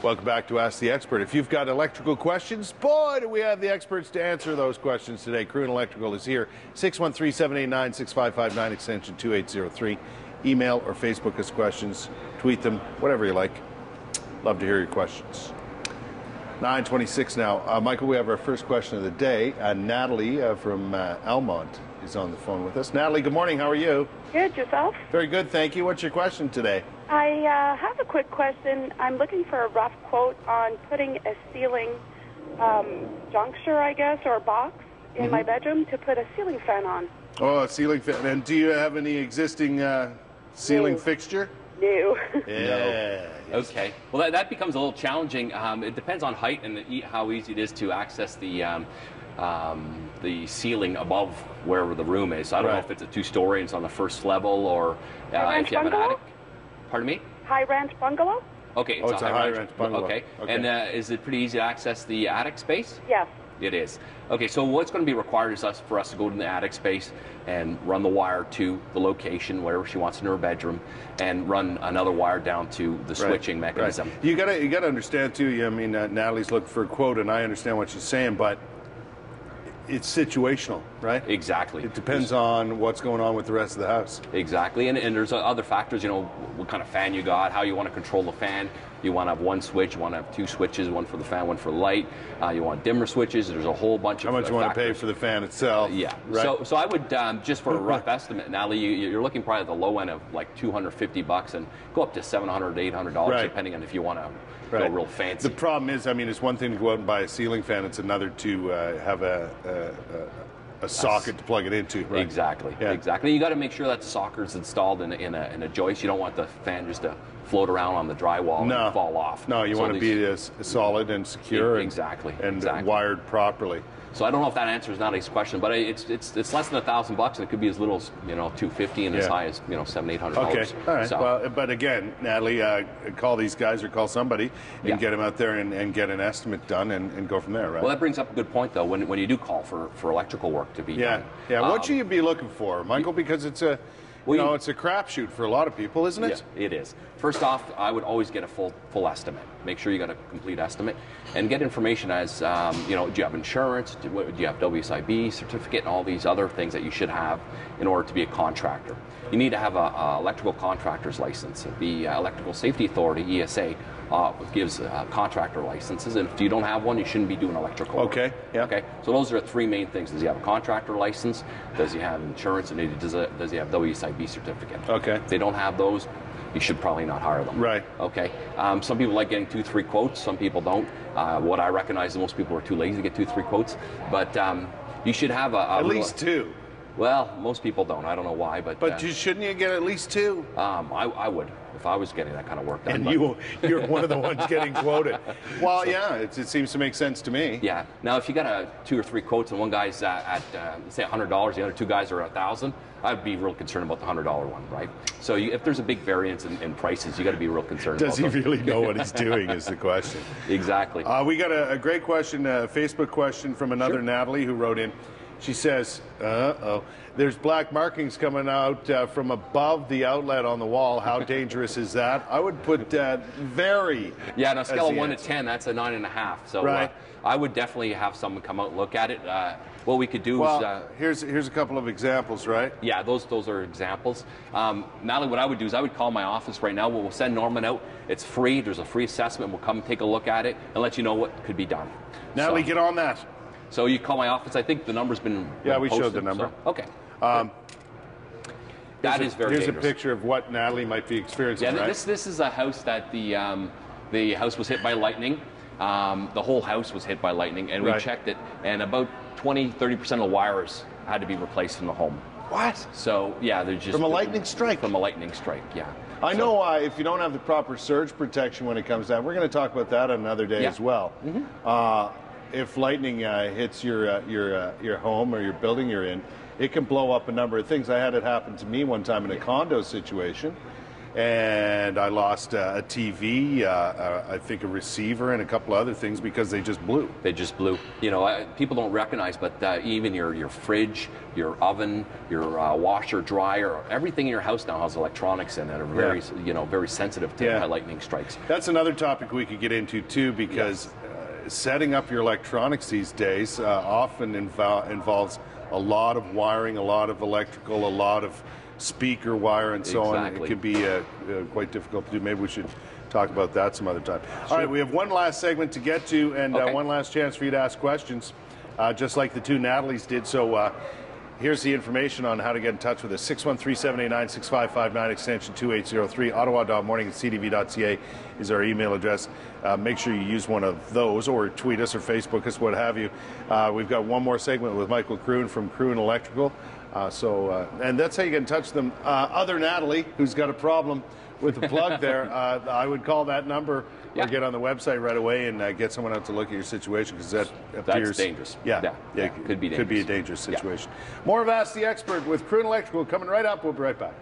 Welcome back to Ask the Expert. If you've got electrical questions, boy, do we have the experts to answer those questions today. Kroon Electrical is here, 613-789-6559, extension 2803. Email or Facebook us questions, tweet them, whatever you like. Love to hear your questions. 9:26 now. Michael, we have our first question of the day. Natalie from Almont is on the phone with us. Natalie, good morning. How are you? Good. Yourself? Very good, thank you. What's your question today? I have a quick question. I'm looking for a rough quote on putting a ceiling juncture, I guess, or a box in my bedroom to put a ceiling fan on. Oh, a ceiling fan. And do you have any existing ceiling fixture? No. Yeah. No. Okay. Well, that becomes a little challenging. It depends on height and how easy it is to access the ceiling above where the room is. So I don't know if it's a two-story and it's on the first level, or if you have an attic. Pardon me? High ranch bungalow? Okay, it's a high ranch bungalow. Okay. And is it pretty easy to access the attic space? Yes. It is. Okay, so what's going to be required is for us to go to the attic space and run the wire to the location, wherever she wants in her bedroom, and run another wire down to the switching mechanism. Right. You gotta understand too. I mean, Natalie's looking for a quote, and I understand what she's saying, but it's situational, right? Exactly. It depends on what's going on with the rest of the house. Exactly, and there's other factors, you know, what kind of fan you got, how you want to control the fan. You want to have one switch, you want to have two switches, one for the fan, one for the light. You want dimmer switches. There's a whole bunch of How much you want to pay for the fan itself. Yeah, right. So I would, just for a rough estimate, Natalie, you're looking probably at the low end of like $250 and go up to $700, $800, depending on if you want to go real fancy. The problem is, I mean, it's one thing to go out and buy a ceiling fan. It's another to have a socket to plug it into. Right? Exactly. Yeah. Exactly. You got to make sure that socker's installed in a joist. You don't want the fan just to float around on the drywall and fall off. No, you want to be as solid and secure and wired properly. So I don't know if that answers Natalie's question, but it's less than $1,000 and it could be as little as $250 and as high as $700-800. Okay, all right. So, well, but again, Natalie, call these guys or call somebody and get them out there and get an estimate done and go from there, right? Well, that brings up a good point though. When you do call for electrical work to be done. Yeah. What should you be looking for, Michael? Because it's a it's a crapshoot for a lot of people, isn't it? Yeah, it is. First off, I would always get a full estimate. Make sure you got a complete estimate, and get information as do you have insurance? Do you have WSIB certificate, and all these other things that you should have in order to be a contractor. You need to have a electrical contractor's license. The Electrical Safety Authority (ESA) gives contractor licenses, and if you don't have one, you shouldn't be doing electrical work. Okay. Yeah. Okay. So those are the three main things: does he have a contractor license? Does he have insurance? And does he have WSIB certificate? Okay. If they don't have those, you should probably not hire them. Right. Okay. Some people like getting 2-3 quotes. Some people don't. What I recognize is most people are too lazy to get 2-3 quotes. But you should have at least two. Well, most people don't. I don't know why, but shouldn't you get at least two? I would if I was getting that kind of work done. And you're one of the ones getting quoted. Well, it seems to make sense to me. Yeah. Now, if you got 2 or 3 quotes and one guy's at say $100, the other two guys are $1,000, I'd be real concerned about the $100 one, right? So if there's a big variance in prices, you got to be real concerned. Does he really know what he's doing? Is the question. Exactly. We got a great question, a Facebook question from another Natalie who wrote in. She says, there's black markings coming out from above the outlet on the wall. How dangerous is that? I would put very. Yeah, on a scale of 1 to 10, that's a 9.5. So I would definitely have someone come out and look at it. What we could do is... here's a couple of examples, right? Yeah, those are examples. Natalie, what I would do is I would call my office right now. We'll send Norman out. It's free. There's a free assessment. We'll come take a look at it and let you know what could be done. Natalie, get on that. So you call my office. I think the number's been we posted, showed the number. So, okay. That is very dangerous. Here's a picture of what Natalie might be experiencing, right? This is a house that the house was hit by lightning. The whole house was hit by lightning, and we checked it, and about 20-30% of the wires had to be replaced in the home. What? So, yeah, they're just... From a lightning strike? From a lightning strike, yeah. I know if you don't have the proper surge protection when it comes down, we're going to talk about that another day as well. If lightning hits your home or your building you're in, it can blow up a number of things. I had it happen to me one time in a condo situation, and I lost a TV, I think a receiver, and a couple of other things because they just blew. They just blew. You know, people don't recognize, but even your fridge, your oven, your washer, dryer, everything in your house now has electronics in it, are very, very sensitive to lightning strikes. That's another topic we could get into too, because setting up your electronics these days often involves a lot of wiring, a lot of electrical, a lot of speaker wire and so on. It can be quite difficult to do. Maybe we should talk about that some other time. All right, we have one last segment to get to, and one last chance for you to ask questions, just like the two Natalies did. So here's the information on how to get in touch with us. 613-789-6559, extension 2803. Ottawa.morning@ctv.ca is our email address. Make sure you use one of those, or tweet us or Facebook us, what have you. We've got one more segment with Michael Kroon from Kroon Electrical. And that's how you get in touch with them. Other Natalie, who's got a problem with the plug there, I would call that number or get on the website right away and get someone out to look at your situation, because that appears... That's dangerous. Yeah, could be dangerous. Could be a dangerous situation. More of Ask the Expert with Kroon Electrical coming right up. We'll be right back.